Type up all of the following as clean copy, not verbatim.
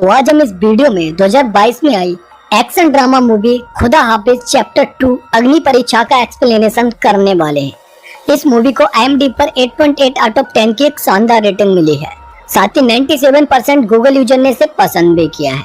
तो आज हम इस वीडियो में 2022 में आई एक्शन ड्रामा मूवी खुदा हाफिज चैप्टर 2 अग्नि परीक्षा का एक्सप्लेनेशन करने वाले हैं। इस मूवी को IMDb पर 8.8 आउट ऑफ 10 की एक शानदार रेटिंग मिली है। साथ ही 97% गूगल यूजर ने इसे पसंद भी किया है।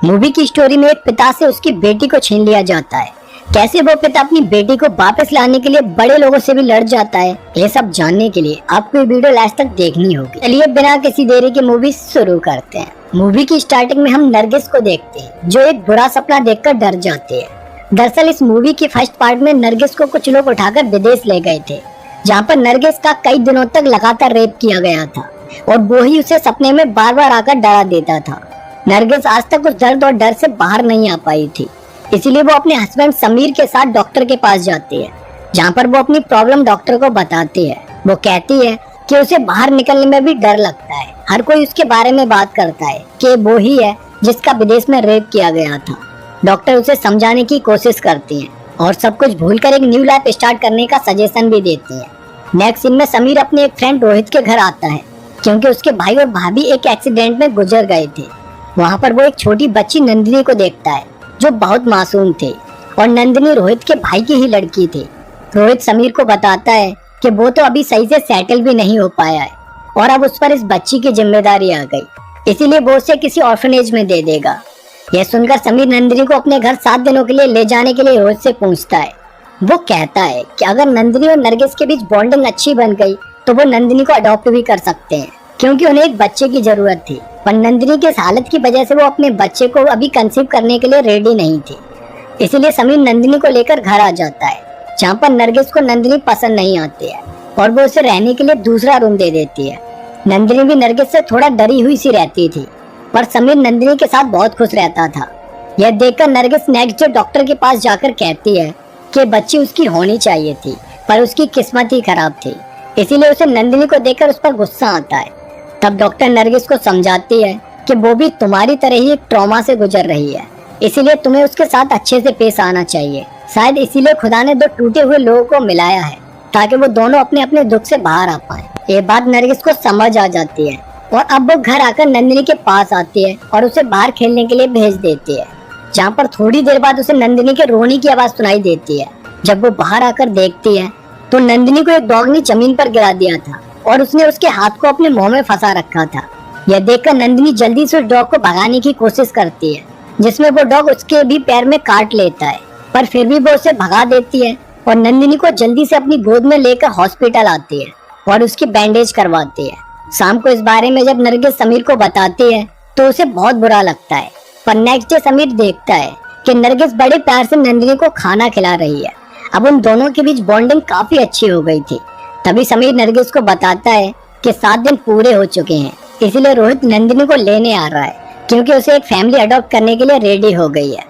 मूवी की स्टोरी में एक पिता से उसकी बेटी को छीन लिया जाता है। कैसे वो पिता अपनी बेटी को वापस लाने के लिए बड़े लोगों से भी लड़ जाता है, ये सब जानने के लिए आपको ये वीडियो लास्ट तक देखनी होगी। चलिए बिना किसी देरी के मूवी शुरू करते हैं। मूवी की स्टार्टिंग में हम नरगिस को देखते हैं जो एक बुरा सपना देखकर डर जाती है। दरअसल इस मूवी की फर्स्ट पार्ट में नरगिस को कुछ लोग उठाकर विदेश ले गए थे, जहाँ पर नरगिस का कई दिनों तक लगातार रेप किया गया था और वो ही उसे सपने में बार बार आकर डरा देता था। नरगिस आज तक उस दर्द और डर से बाहर नहीं आ पाई थी, इसीलिए वो अपने हस्बैंड समीर के साथ डॉक्टर के पास जाती है, जहाँ पर वो अपनी प्रॉब्लम डॉक्टर को बताती है। वो कहती है कि उसे बाहर निकलने में भी डर लगता है। हर कोई उसके बारे में बात करता है कि वो ही है जिसका विदेश में रेप किया गया था। डॉक्टर उसे समझाने की कोशिश करती है और सब कुछ भूलकर एक न्यू लाइफ स्टार्ट करने का सजेशन भी देती है। नेक्स्ट सीन में समीर अपने एक फ्रेंड रोहित के घर आता है, क्योंकि उसके भाई और भाभी एक एक्सीडेंट में गुजर गए थे। वहाँ पर वो एक छोटी बच्ची नंदिनी को देखता है जो बहुत मासूम थे, और नंदिनी रोहित के भाई की ही लड़की थी। रोहित समीर को बताता है कि वो तो अभी सही से सेटल भी नहीं हो पाया है और अब उस पर इस बच्ची की जिम्मेदारी आ गई, इसीलिए वो उसे किसी ऑर्फनेज में दे देगा। यह सुनकर समीर नंदिनी को अपने घर 7 दिनों के लिए ले जाने के लिए रोहित से पूछता है। वो कहता है कि अगर नंदिनी और नरगिस के बीच बॉन्डिंग अच्छी बन गई तो वो नंदिनी को अडॉप्ट भी कर सकते हैं, क्योंकि उन्हें एक बच्चे की जरूरत थी। पर नंदिनी के इस हालत की वजह से वो अपने बच्चे को अभी कंसीव करने के लिए रेडी नहीं थी, इसीलिए समीर नंदिनी को लेकर घर आ जाता है, जहाँ पर नरगिस को नंदिनी पसंद नहीं आती है और वो उसे रहने के लिए दूसरा रूम दे देती है। नंदिनी भी नरगिस से थोड़ा डरी हुई सी रहती थी, पर समीर नंदिनी के साथ बहुत खुश रहता था। यह देखकर नरगिस नेक्स्ट डे डॉक्टर के पास जाकर कहती है कि बच्ची उसकी होनी चाहिए थी, पर उसकी किस्मत ही खराब थी, इसीलिए उसे नंदिनी को देखकर उस पर गुस्सा आता है। तब डॉक्टर नरगिस को समझाती है कि वो भी तुम्हारी तरह ही एक ट्रॉमा से गुजर रही है, इसीलिए तुम्हें उसके साथ अच्छे से पेश आना चाहिए। शायद इसीलिए खुदा ने 2 टूटे हुए लोगों को मिलाया है, ताकि वो दोनों अपने अपने दुख से बाहर आ पाए। ये बात नरगिस को समझ आ जाती है और अब वो घर आकर नंदिनी के पास आती है और उसे बाहर खेलने के लिए भेज देती है, जहाँ पर थोड़ी देर बाद उसे नंदिनी के रोने की आवाज सुनाई देती है। जब वो बाहर आकर देखती है तो नंदिनी को एक डॉग ने जमीन पर गिरा दिया था और उसने उसके हाथ को अपने मुंह में फंसा रखा था। यह देखकर नंदिनी जल्दी से उस डॉग को भगाने की कोशिश करती है, जिसमें वो डॉग उसके भी पैर में काट लेता है, पर फिर भी वो उसे भगा देती है और नंदिनी को जल्दी से अपनी गोद में लेकर हॉस्पिटल आती है और उसकी बैंडेज करवाती है। शाम को इस बारे में जब नरगिस समीर को बताती है तो उसे बहुत बुरा लगता है, पर नेक्स्ट डे समीर देखता है कि नरगिस बड़े प्यार से नंदिनी को खाना खिला रही है। अब उन दोनों के बीच बॉन्डिंग काफी अच्छी हो गई थी। तभी समीर नरगिस को बताता है कि 7 दिन पूरे हो चुके हैं, इसीलिए रोहित नंदिनी को लेने आ रहा है, क्योंकि उसे एक फैमिली अडॉप्ट करने के लिए रेडी हो गई है।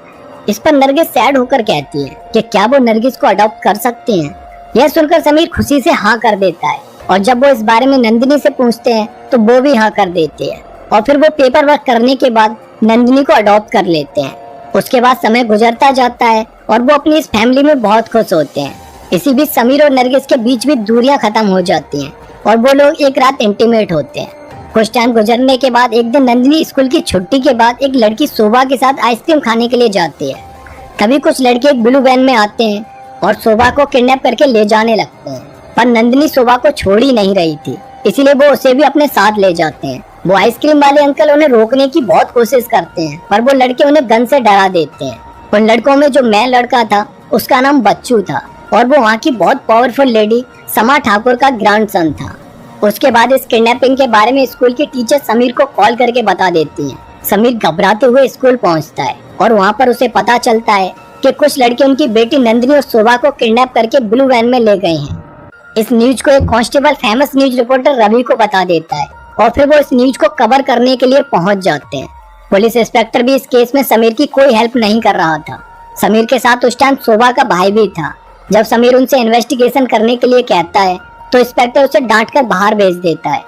इस पर नरगिस सैड होकर कहती है कि क्या वो नरगिस को अडॉप्ट कर सकती हैं। यह सुनकर समीर खुशी से हाँ कर देता है, और जब वो इस बारे में नंदिनी से पूछते हैं तो वो भी हाँ कर देती है, और फिर वो पेपर वर्क करने के बाद नंदिनी को अडॉप्ट कर लेते हैं। उसके बाद समय गुजरता जाता है और वो अपनी इस फैमिली में बहुत खुश होते हैं। इसी बीच समीर और नरगिस के बीच भी दूरियां खत्म हो जाती हैं और वो लोग एक रात इंटीमेट होते हैं। कुछ टाइम गुजरने के बाद एक दिन नंदिनी स्कूल की छुट्टी के बाद एक लड़की शोभा के साथ आइसक्रीम खाने के लिए जाती है। तभी कुछ लड़के एक ब्लू वैन में आते हैं और शोभा को किडनैप करके ले जाने लगते हैं, पर नंदिनी शोभा को छोड़ ही नहीं रही थी, इसीलिए वो उसे भी अपने साथ ले जाते हैं। वो आइसक्रीम वाले अंकल उन्हें रोकने की बहुत कोशिश करते हैं, पर वो लड़के उन्हें गन से डरा देते हैं। उन लड़कों में जो मेन लड़का था उसका नाम बच्चू था और वो वहाँ की बहुत पावरफुल लेडी समा ठाकुर का ग्रैंडसन था। उसके बाद इस किडनैपिंग के बारे में स्कूल की टीचर समीर को कॉल करके बता देती हैं। समीर घबराते हुए स्कूल पहुँचता है और वहाँ पर उसे पता चलता है कि कुछ लड़के उनकी बेटी नंदिनी और शोभा को किडनैप करके ब्लू वैन में ले गए हैं। इस न्यूज को एक constable famous news reporter Ravi को बता देता है और फिर वो इस न्यूज को कवर करने के लिए पहुंच जाते हैं। पुलिस इंस्पेक्टर भी इस केस में समीर की कोई हेल्प नहीं कर रहा था। समीर के साथ उस टाइम शोभा का भाई भी था। जब समीर उनसे इन्वेस्टिगेशन करने के लिए कहता है तो इंस्पेक्टर उसे डांट कर बाहर भेज देता है।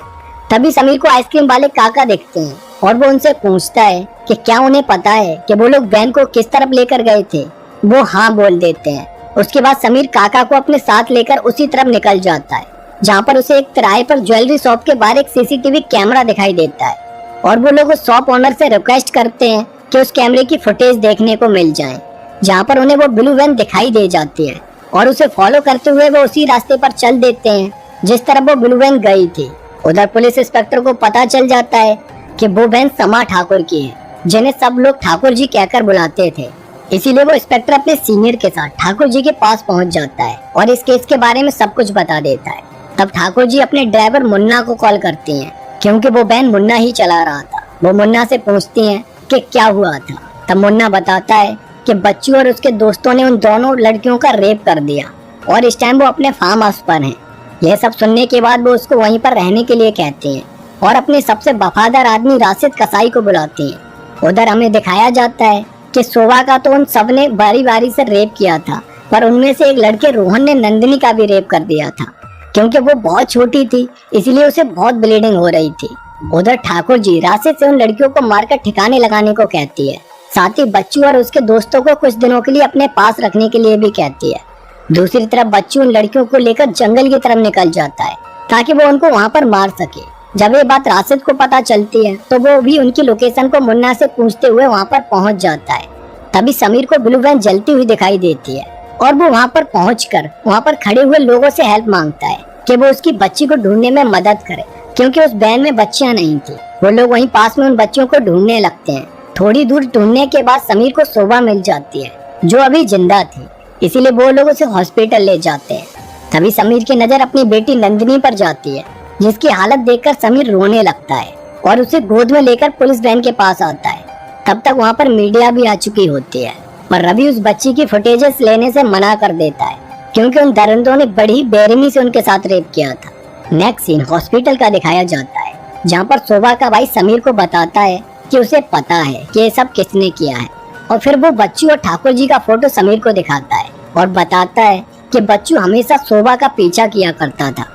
तभी समीर को आइसक्रीम वाले काका दिखते हैं और वो उनसे पूछता है कि क्या उन्हें पता है कि वो लोग वैन को किस तरफ लेकर गए थे। वो हाँ बोल देते हैं। उसके बाद समीर काका को अपने साथ लेकर उसी तरफ निकल जाता है, जहाँ पर उसे एक तिराहे पर ज्वेलरी शॉप के बाहर एक सीसीटीवी कैमरा दिखाई देता है। और वो लोग उस शॉप ओनर से रिक्वेस्ट करते हैं कि उस कैमरे की फुटेज देखने को मिल जाए, जहाँ पर उन्हें वो ब्लू वैन दिखाई दे जाती है और उसे फॉलो करते हुए वो उसी रास्ते पर चल देते हैं जिस तरफ वो ब्लू वैन गई थी। उधर पुलिस इंस्पेक्टर को पता चल जाता है कि वो वैन समा ठाकुर की है, जिन्हें सब लोग ठाकुर जी कहकर बुलाते थे। इसीलिए वो इंस्पेक्टर अपने सीनियर के साथ ठाकुर जी के पास पहुंच जाता है और इस केस के बारे में सब कुछ बता देता है। तब ठाकुर जी अपने ड्राइवर मुन्ना को कॉल करती हैं, क्योंकि वो वैन मुन्ना ही चला रहा था। वो मुन्ना से पूछती हैं कि क्या हुआ था। तब मुन्ना बताता है कि बच्चू और उसके दोस्तों ने उन दोनों लड़कियों का रेप कर दिया और इस टाइम वो अपने फार्म हाउस पर हैं। यह सब सुनने के बाद वो उसको वहीं पर रहने के लिए कहते हैं और अपने सबसे वफादार आदमी राशिद कसाई को बुलाते हैं। उधर हमें दिखाया जाता है कि शोभा का तो उन सब ने बारी बारी से रेप किया था, पर उनमें से एक लड़के रोहन ने नंदिनी का भी रेप कर दिया था। क्योंकि वो बहुत छोटी थी इसलिए उसे बहुत ब्लीडिंग हो रही थी। उधर ठाकुर जी राशिद से उन लड़कियों को मारकर ठिकाने लगाने को कहती है, साथ ही बच्चू और उसके दोस्तों को कुछ दिनों के लिए अपने पास रखने के लिए भी कहती है। दूसरी तरफ बच्चू उन लड़कियों को लेकर जंगल की तरफ निकल जाता है ताकि वो उनको वहाँ पर मार सके। जब ये बात राशिद को पता चलती है तो वो भी उनकी लोकेशन को मुन्ना से पूछते हुए वहाँ पर पहुँच जाता है। तभी समीर को ब्लू वैन जलती हुई दिखाई देती है और वो वहाँ पर पहुंचकर वहाँ पर खड़े हुए लोगों से हेल्प मांगता है कि वो उसकी बच्ची को ढूंढने में मदद करे, क्योंकि उस वैन में बच्चियां नहीं थी। वो लोग वहीं पास में उन बच्चियों को ढूंढने लगते हैं। थोड़ी दूर ढूंढने के बाद समीर को शोभा मिल जाती है जो अभी जिंदा थी, इसीलिए वो लोग उसे हॉस्पिटल ले जाते हैं। तभी समीर की नजर अपनी बेटी नंदिनी पर जाती है, जिसकी हालत देखकर समीर रोने लगता है और उसे गोद में लेकर पुलिस वैन के पास आता है। तब तक वहाँ पर मीडिया भी आ चुकी होती है, पर रवि उस बच्ची की फुटेजेस लेने से मना कर देता है, क्योंकि उन दरिंदों ने बड़ी बेरहमी से उनके साथ रेप किया था। नेक्स्ट सीन हॉस्पिटल का दिखाया जाता है, जहाँ पर शोभा का भाई समीर को बताता है कि उसे पता है कि ये सब किसने किया है, और फिर वो बच्चू और ठाकुर जी का फोटो समीर को दिखाता है और बताता है कि बच्चू हमेशा शोभा का पीछा किया करता था।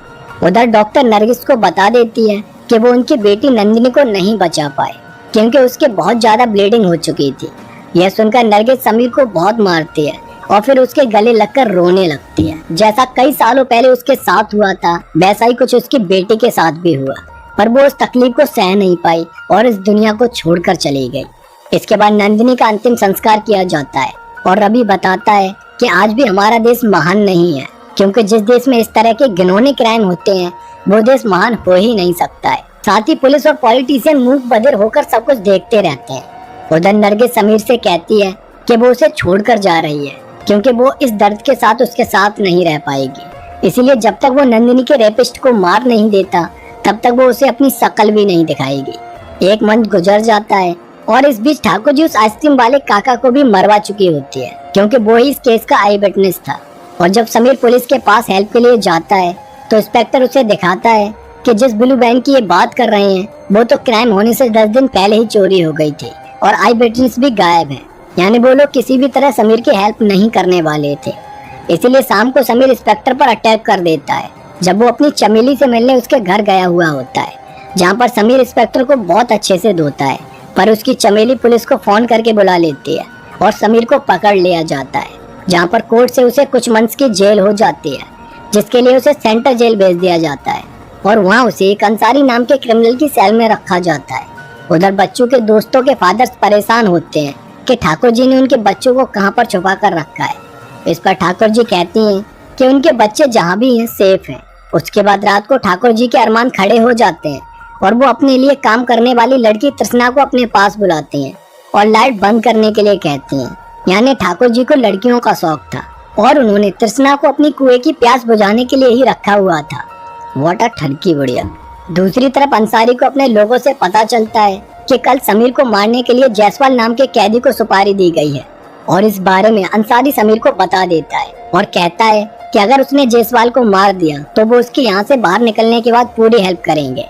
उधर डॉक्टर नरगिस को बता देती है कि वो उनकी बेटी नंदिनी को नहीं बचा पाए, क्योंकि उसके बहुत ज्यादा ब्लीडिंग हो चुकी थी। यह सुनकर नरगिस समीर को बहुत मारती है और फिर उसके गले लगकर रोने लगती है। जैसा कई सालों पहले उसके साथ हुआ था वैसा ही कुछ उसकी बेटी के साथ भी हुआ, पर वो उस तकलीफ को सह नहीं पाई और इस दुनिया को छोड़कर चली गई। इसके बाद नंदिनी का अंतिम संस्कार किया जाता है और रवि बताता है कि आज भी हमारा देश महान नहीं है, क्योंकि जिस देश में इस तरह के घिनौने क्राइम होते हैं वो देश महान हो ही नहीं सकता है। साथ ही पुलिस और पॉलिटिशियन मूक बधिर होकर सब कुछ देखते रहते हैं। उधर नरगिस समीर से कहती है कि वो उसे छोड़कर जा रही है, क्योंकि वो इस दर्द के साथ उसके साथ नहीं रह पाएगी। इसीलिए जब तक वो नंदिनी के रेपिस्ट को मार नहीं देता तब तक वो उसे अपनी शकल भी नहीं दिखाएगी। एक मंथ गुजर जाता है और इस बीच ठाकुर जी उस आइसक्रीम वाले काका को भी मरवा चुकी होती है, क्योंकि वो ही इस केस का आई विटनेस था। और जब समीर पुलिस के पास हेल्प के लिए जाता है तो इंस्पेक्टर उसे दिखाता है कि जिस ब्लू वैन की ये बात कर रहे हैं वो तो क्राइम होने से 10 दिन पहले ही चोरी हो गई थी और आई विटनेस भी गायब है, यानी वो लोग किसी भी तरह समीर की हेल्प नहीं करने वाले थे। इसीलिए शाम को समीर इंस्पेक्टर पर अटैक कर देता है जब वो अपनी चमेली से मिलने उसके घर गया हुआ होता है, जहाँ पर समीर इंस्पेक्टर को बहुत अच्छे से धोता है, पर उसकी चमेली पुलिस को फोन करके बुला लेती है और समीर को पकड़ लिया जाता है, जहाँ पर कोर्ट से उसे कुछ मंथ्स की जेल हो जाती है, जिसके लिए उसे सेंट्रल जेल भेज दिया जाता है और वहाँ उसे एक अंसारी नाम के क्रिमिनल की सेल में रखा जाता है। उधर बच्चों के दोस्तों के फादर्स परेशान होते हैं कि ठाकुर जी ने उनके बच्चों को कहाँ पर छुपा कर रखा है। इस पर ठाकुर जी कहती हैं कि उनके बच्चे जहाँ भी हैं सेफ हैं। उसके बाद रात को ठाकुर जी के अरमान खड़े हो जाते हैं और वो अपने लिए काम करने वाली लड़की तृष्णा को अपने पास बुलाते हैं और लाइट बंद करने के लिए कहते हैं। यानी ठाकुर जी को लड़कियों का शौक था और उन्होंने तृष्णा को अपनी कुएं की प्यास बुझाने के लिए ही रखा हुआ था। व्हाट अ ठरकी बुढ़िया। दूसरी तरफ अंसारी को अपने लोगों से पता चलता है कि कल समीर को मारने के लिए जायसवाल नाम के कैदी को सुपारी दी गई है और इस बारे में अंसारी समीर को बता देता है और कहता है कि अगर उसने जायसवाल को मार दिया तो वो उसके यहाँ से बाहर निकलने के बाद पूरी हेल्प करेंगे।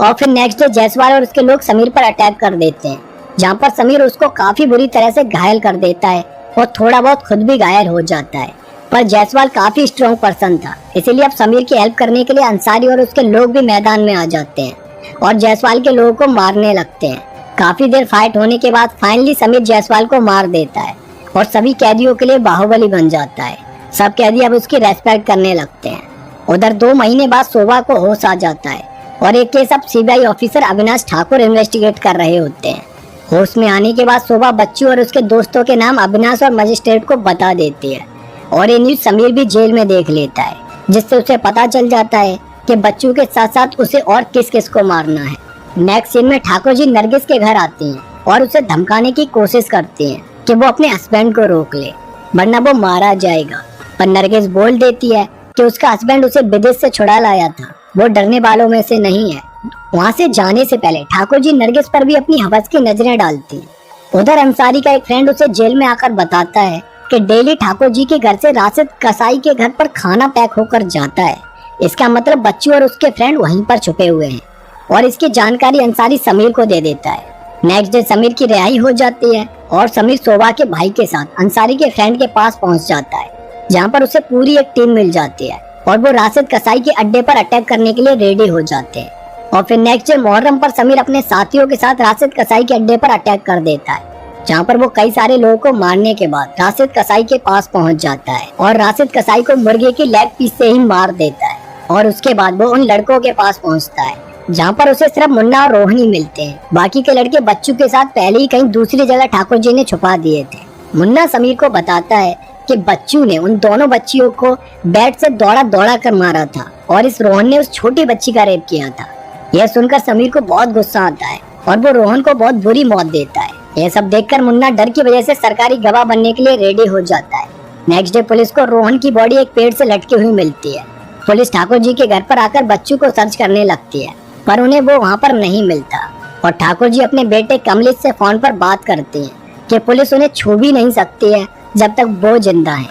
और फिर नेक्स्ट डे जायसवाल और उसके लोग समीर पर अटैक कर देते हैं, जहाँ पर समीर उसको काफी बुरी तरह से घायल कर देता है और थोड़ा बहुत खुद भी घायल हो जाता है। पर जायसवाल काफी स्ट्रॉन्ग पर्सन था, इसीलिए अब समीर की हेल्प करने के लिए अंसारी और उसके लोग भी मैदान में आ जाते हैं और जायसवाल के लोगों को मारने लगते हैं। काफी देर फाइट होने के बाद फाइनली समीर जायसवाल को मार देता है और सभी कैदियों के लिए बाहुबली बन जाता है। सब कैदी अब उसकी रेस्पेक्ट करने लगते हैं। उधर 2 महीने बाद शोभा को होश आ जाता है और एक केस अब CBI officer Avinash Thakur investigate कर रहे होते हैं। होश में आने के बाद शोभा बच्चू और उसके दोस्तों के नाम अविनाश और मजिस्ट्रेट को बता देती है और ये न्यूज समीर भी जेल में देख लेता है, जिससे उसे पता चल जाता है कि बच्चू के साथ साथ उसे और किस किस को मारना है। नेक्स्ट सीन में ठाकुर जी नरगिस के घर आती हैं और उसे धमकाने की कोशिश करती हैं कि वो अपने हस्बैंड को रोक ले वरना वो मारा जाएगा। पर नरगिस बोल देती है कि उसका हस्बैंड उसे विदेश से छुड़ा लाया था, वो डरने वालों में से नहीं है। वहाँ से जाने से पहले ठाकुर जी नरगिस पर भी अपनी हवस की नजरें डालती हैं। उधर अंसारी का एक फ्रेंड उसे जेल में आकर बताता है कि डेली ठाकुर जी के घर से राशिद कसाई के घर पर खाना पैक होकर जाता है। इसका मतलब बच्चू और उसके फ्रेंड वहीं पर छुपे हुए हैं और इसकी जानकारी अंसारी समीर को दे देता है। नेक्स्ट डे समीर की रिहाई हो जाती है और समीर शोभा के भाई के साथ अंसारी के फ्रेंड के पास पहुंच जाता है, जहां पर उसे पूरी एक टीम मिल जाती है और वो राशिद कसाई के अड्डे पर अटैक करने के लिए रेडी हो जाते हैं। और फिर नेक्स्ट डे मुहर्रम पर समीर अपने साथियों के साथ राशिद कसाई के अड्डे पर अटैक कर देता है, जहाँ पर वो कई सारे लोगों को मारने के बाद राशिद कसाई के पास पहुंच जाता है और राशिद कसाई को मुर्गे की लेग पीस से ही मार देता है। और उसके बाद वो उन लड़कों के पास पहुंचता है जहाँ पर उसे सिर्फ मुन्ना और रोहिणी मिलते हैं। बाकी के लड़के बच्चू के साथ पहले ही कहीं दूसरी जगह ठाकुर जी ने छुपा दिए थे। मुन्ना समीर को बताता है कि बच्चू ने उन दोनों बच्चियों को बैट से दौड़ा दौड़ा कर मारा था और इस रोहन ने उस छोटी बच्ची का रेप किया था। यह सुनकर समीर को बहुत गुस्सा आता है और वो रोहन को बहुत बुरी मौत देता है। यह सब देखकर मुन्ना डर की वजह से सरकारी गवाह बनने के लिए रेडी हो जाता है। नेक्स्ट डे पुलिस को रोहन की बॉडी एक पेड़ से लटकी हुई मिलती है। पुलिस ठाकुर जी के घर पर आकर बच्चू को सर्च करने लगती है, पर उन्हें वो वहाँ पर नहीं मिलता और ठाकुर जी अपने बेटे कमलेश से फोन पर बात करते हैं कि पुलिस उन्हें छू भी नहीं सकती है जब तक वो जिंदा है।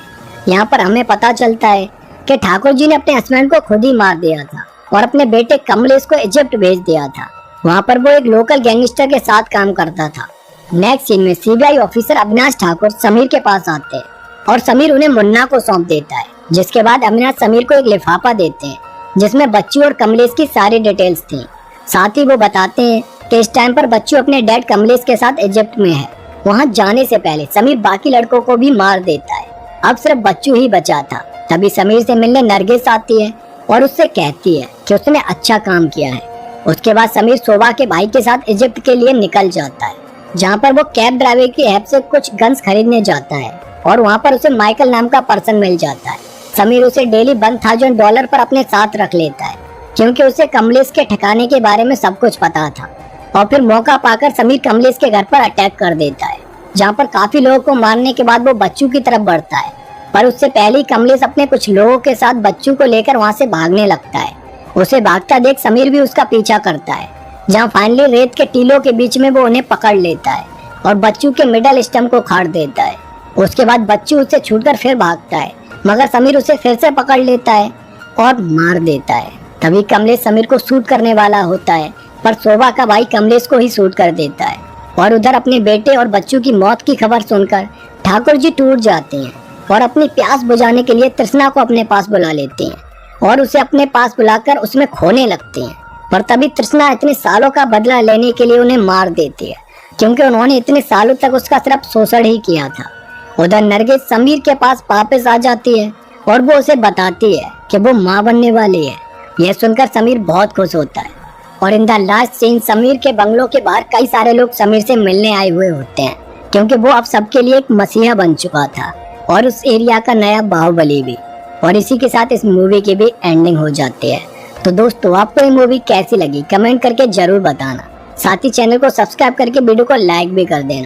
यहाँ पर हमें पता चलता है कि ठाकुर जी ने अपने हस्बैंड को खुद ही मार दिया था और अपने बेटे कमलेश को इजिप्ट भेज दिया था। वहाँ पर वो एक लोकल गैंगस्टर के साथ काम करता था। नेक्स्ट सीन में सीबीआई ऑफिसर अविनाश ठाकुर समीर के पास आते हैं और समीर उन्हें मुन्ना को सौंप देता है, जिसके बाद अविनाश समीर को एक लिफाफा देते हैं जिसमें बच्चू और कमलेश की सारी डिटेल्स थी। साथ ही वो बताते हैं कि इस टाइम पर बच्चू अपने डैड कमलेश के साथ इजिप्ट में है। वहाँ जाने से पहले समीर बाकी लड़कों को भी मार देता है, अब सिर्फ बच्चू ही बचा था। तभी समीर से मिलने नरगिस आती है और उससे कहती है कि उसने अच्छा काम किया है। उसके बाद समीर शोभा के भाई के साथ इजिप्ट के लिए निकल जाता है, जहाँ पर वो कैब ड्राइवर की ऐप से कुछ गन्स खरीदने जाता है और वहाँ पर उसे माइकल नाम का पर्सन मिल जाता है। समीर उसे डेली $1,000 पर अपने साथ रख लेता है क्योंकि उसे कमलेश के ठिकाने के बारे में सब कुछ पता था। और फिर मौका पाकर समीर कमलेश के घर पर अटैक कर देता है, जहाँ पर काफी लोगों को मारने के बाद वो बच्चू की तरफ बढ़ता है। पर उससे पहले ही कमलेश अपने कुछ लोगों के साथ बच्चू को लेकर वहाँ से भागने लगता है। उसे भागता देख समीर भी उसका पीछा करता है, जहाँ फाइनली रेत के टीलों के बीच में वो उन्हें पकड़ लेता है और बच्चू के मिडल स्टम्प को खाड़ देता है। उसके बाद बच्चू उससे छूटकर फिर भागता है, मगर समीर उसे फिर से पकड़ लेता है और मार देता है। तभी कमलेश समीर को शूट करने वाला होता है, पर शोभा का भाई कमलेश को ही शूट कर देता है। और उधर अपने बेटे और बच्चू की मौत की खबर सुनकर ठाकुर जी टूट जाते हैं और अपनी प्यास बुझाने के लिए तृष्णा को अपने पास बुला लेते हैं और उसे अपने पास बुलाकर उसमें खोने लगते हैं। पर तभी तृष्णा इतने सालों का बदला लेने के लिए उन्हें मार देती है, क्योंकि उन्होंने इतने सालों तक उसका सिर्फ शोषण ही किया था। उधर नरगिस समीर के पास वापस आ जाती है और वो उसे बताती है कि वो माँ बनने वाली है। यह सुनकर समीर बहुत खुश होता है और in the last scene Sameer के बंगलों के बाहर कई सारे लोग समीर से मिलने आए हुए होते हैं, क्योंकि वो अब सबके लिए एक मसीहा बन चुका था और उस एरिया का नया बाहुबली भी। और इसी के साथ इस मूवी की भी एंडिंग हो जाती है। तो दोस्तों, आपको ये मूवी कैसी लगी कमेंट करके जरूर बताना। साथ ही चैनल को सब्सक्राइब करके वीडियो को लाइक भी कर देना।